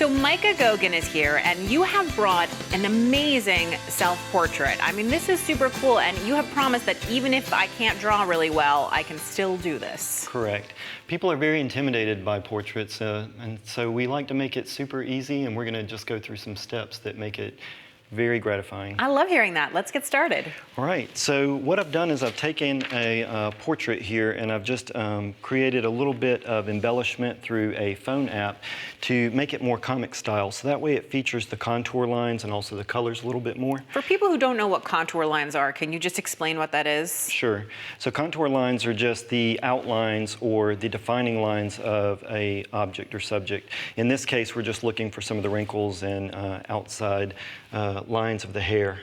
So Micah Goguen is here, and you have brought an amazing self-portrait. I mean, this is super cool, and you have promised that even if I can't draw really well, I can still do this. Correct. People are very intimidated by portraits, and so we like to make it super easy, and we're going to just go through some steps that make it very gratifying. I love hearing that. Let's get started. All right, so what I've done is I've taken a portrait here and I've just created a little bit of embellishment through a phone app to make it more comic style. So that way it features the contour lines and also the colors a little bit more. For people who don't know what contour lines are, can you just explain what that is? Sure. So contour lines are just the outlines or the defining lines of an object or subject. In this case, we're just looking for some of the wrinkles and outside lines of the hair.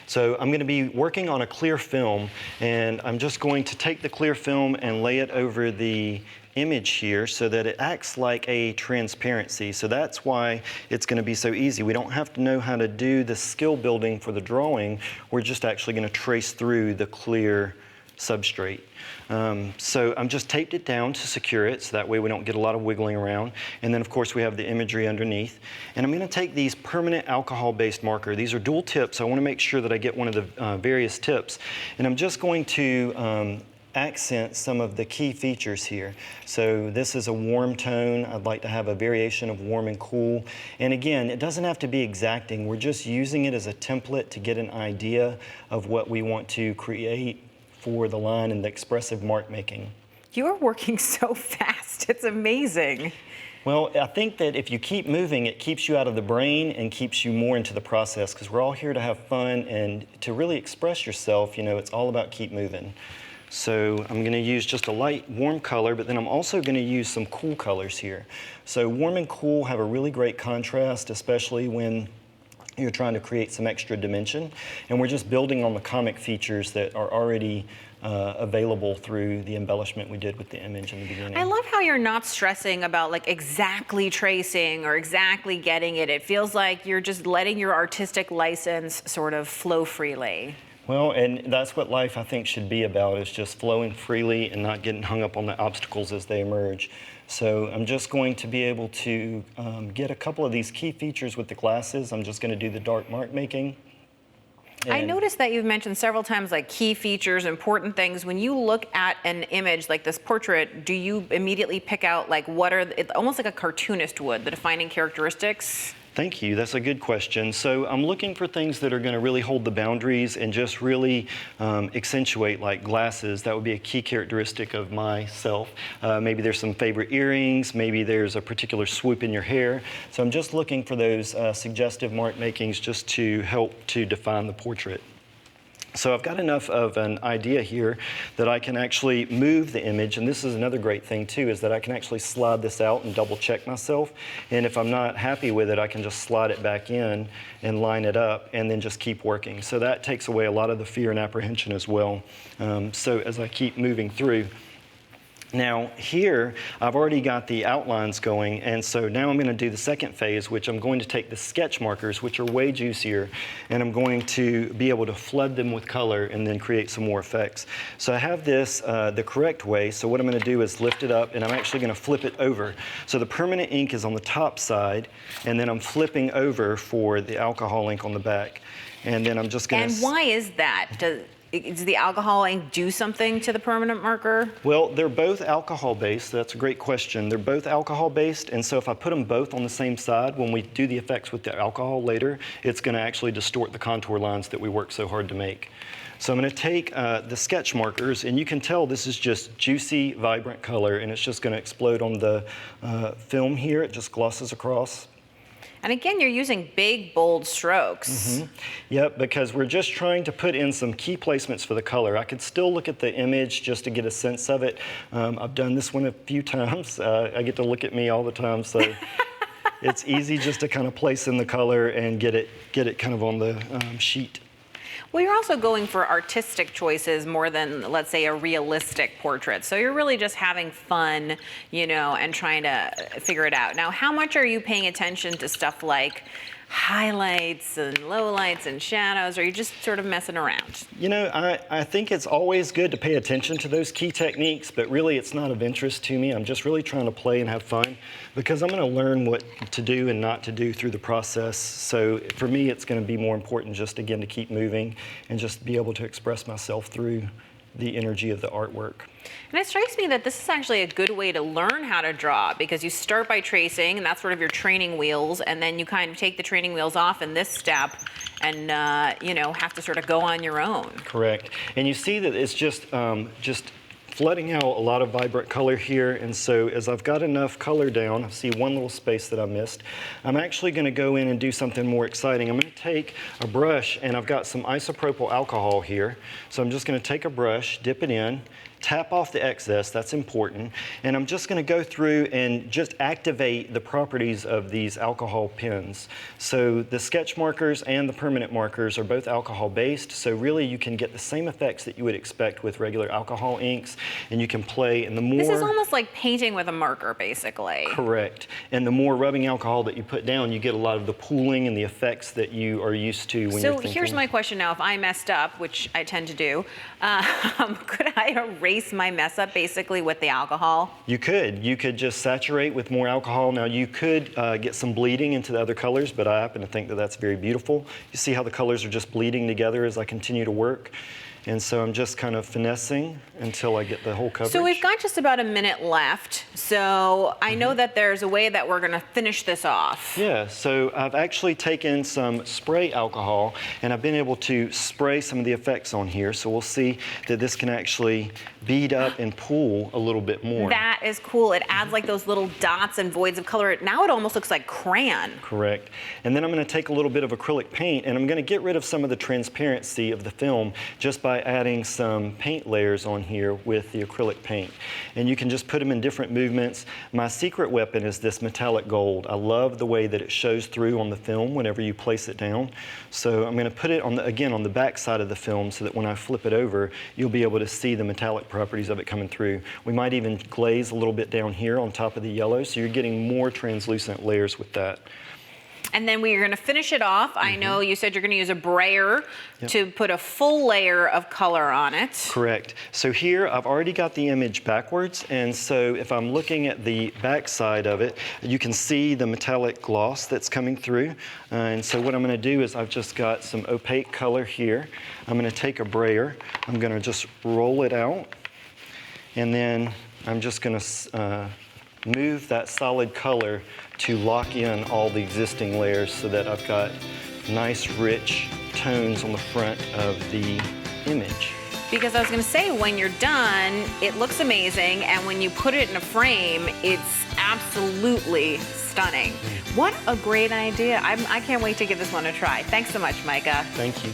So I'm going to be working on a clear film, and I'm just going to take the clear film and lay it over the image here so that it acts like a transparency. So that's why it's going to be so easy. We don't have to know how to do the skill building for the drawing. We're just actually going to trace through the clear substrate. So I'm just taped it down to secure it so that way we don't get a lot of wiggling around. And then of course we have the imagery underneath. And I'm going to take these permanent alcohol-based marker. These are dual tips. I want to make sure that I get one of the various tips. And I'm just going to accent some of the key features here. So this is a warm tone. I'd like to have a variation of warm and cool. And again, it doesn't have to be exacting. We're just using it as a template to get an idea of what we want to create for the line and the expressive mark making. You are working so fast. It's amazing. Well, I think that if you keep moving, it keeps you out of the brain and keeps you more into the process, because we're all here to have fun and to really express yourself. You know, it's all about keep moving. So I'm going to use just a light warm color, but then I'm also going to use some cool colors here. So warm and cool have a really great contrast, especially when you're trying to create some extra dimension. And we're just building on the comic features that are already available through the embellishment we did with the image in the beginning. I love how you're not stressing about like exactly tracing or exactly getting it. It feels like you're just letting your artistic license sort of flow freely. Well, and that's what life, I think, should be about, is just flowing freely and not getting hung up on the obstacles as they emerge. So I'm just going to be able to get a couple of these key features with the glasses. I'm just going to do the dark mark making. I noticed that you've mentioned several times like key features, important things. When you look at an image like this portrait, do you immediately pick out like what are, almost like a cartoonist would, the defining characteristics? Thank you. That's a good question. So I'm looking for things that are going to really hold the boundaries and just really accentuate, like glasses. That would be a key characteristic of myself. Maybe there's some favorite earrings. Maybe there's a particular swoop in your hair. So I'm just looking for those suggestive mark makings just to help to define the portrait. So I've got enough of an idea here that I can actually move the image, and this is another great thing too, is that I can actually slide this out and double check myself, and if I'm not happy with it, I can just slide it back in and line it up and then just keep working. So that takes away a lot of the fear and apprehension as well. So as I keep moving through. Now here, I've already got the outlines going, and so now I'm going to do the second phase, which I'm going to take the sketch markers, which are way juicier, and I'm going to be able to flood them with color and then create some more effects. So I have this the correct way, so what I'm going to do is lift it up, and I'm actually going to flip it over. So the permanent ink is on the top side, and then I'm flipping over for the alcohol ink on the back. And then I'm just going to... And why is that? Does the alcohol ink do something to the permanent marker? Well, they're both alcohol-based. That's a great question. They're both alcohol-based, and so if I put them both on the same side, when we do the effects with the alcohol later, it's going to actually distort the contour lines that we work so hard to make. So I'm going to take the sketch markers, and you can tell this is just juicy, vibrant color, and it's just going to explode on the film here. It just glosses across. And again, you're using big, bold strokes. Mm-hmm. Yep, because we're just trying to put in some key placements for the color. I could still look at the image just to get a sense of it. I've done this one a few times. I get to look at me all the time, so it's easy just to kind of place in the color and get it kind of on the sheet. Well, you're also going for artistic choices more than, let's say, a realistic portrait. So you're really just having fun, you know, and trying to figure it out. Now, how much are you paying attention to stuff like highlights and lowlights and shadows, or are you just sort of messing around? You know, I think it's always good to pay attention to those key techniques, but really it's not of interest to me. I'm just really trying to play and have fun because I'm going to learn what to do and not to do through the process. So for me, it's going to be more important just, again, to keep moving and just be able to express myself through the energy of the artwork. And it strikes me that this is actually a good way to learn how to draw, because you start by tracing, and that's sort of your training wheels, and then you kind of take the training wheels off in this step and you know, have to sort of go on your own. Correct. And you see that it's just flooding out a lot of vibrant color here, and so as I've got enough color down, I see one little space that I missed, I'm actually going to go in and do something more exciting. I'm going to take a brush, and I've got some isopropyl alcohol here, so I'm just going to take a brush, dip it in, tap off the excess, that's important, and I'm just going to go through and just activate the properties of these alcohol pens. So the sketch markers and the permanent markers are both alcohol based, so really you can get the same effects that you would expect with regular alcohol inks, and you can play, and the more... This is almost like painting with a marker, basically. Correct. And the more rubbing alcohol that you put down, you get a lot of the pooling and the effects that you are used to when you're thinking. So here's my question now. If I messed up, which I tend to do, could I erase my mess up basically with the alcohol? You could. You could just saturate with more alcohol. Now you could get some bleeding into the other colors, but I happen to think that that's very beautiful. You see how the colors are just bleeding together as I continue to work. And so I'm just kind of finessing until I get the whole coverage. So we've got just about a minute left. So I know that there's a way that we're going to finish this off. Yeah, so I've actually taken some spray alcohol and I've been able to spray some of the effects on here. So we'll see that this can actually bead up and pool a little bit more. That is cool. It adds like those little dots and voids of color. Now it almost looks like crayon. Correct. And then I'm going to take a little bit of acrylic paint and I'm going to get rid of some of the transparency of the film just by adding some paint layers on here with the acrylic paint. And you can just put them in different movements. My secret weapon is this metallic gold. I love the way that it shows through on the film whenever you place it down. So I'm going to put it on again on the back side of the film so that when I flip it over, you'll be able to see the metallic properties of it coming through. We might even glaze a little bit down here on top of the yellow, so you're getting more translucent layers with that. And then we're going to finish it off. I know you said you're going to use a brayer to put a full layer of color on it. Correct. So here I've already got the image backwards, and so if I'm looking at the back side of it, you can see the metallic gloss that's coming through. And so what I'm going to do is I've just got some opaque color here. I'm going to take a brayer. I'm going to just roll it out, and then I'm just going to move that solid color to lock in all the existing layers so that I've got nice rich tones on the front of the image. Because I was going to say, when you're done, it looks amazing, and when you put it in a frame, it's absolutely stunning. What a great idea. I can't wait to give this one a try. Thanks so much, Micah. Thank you.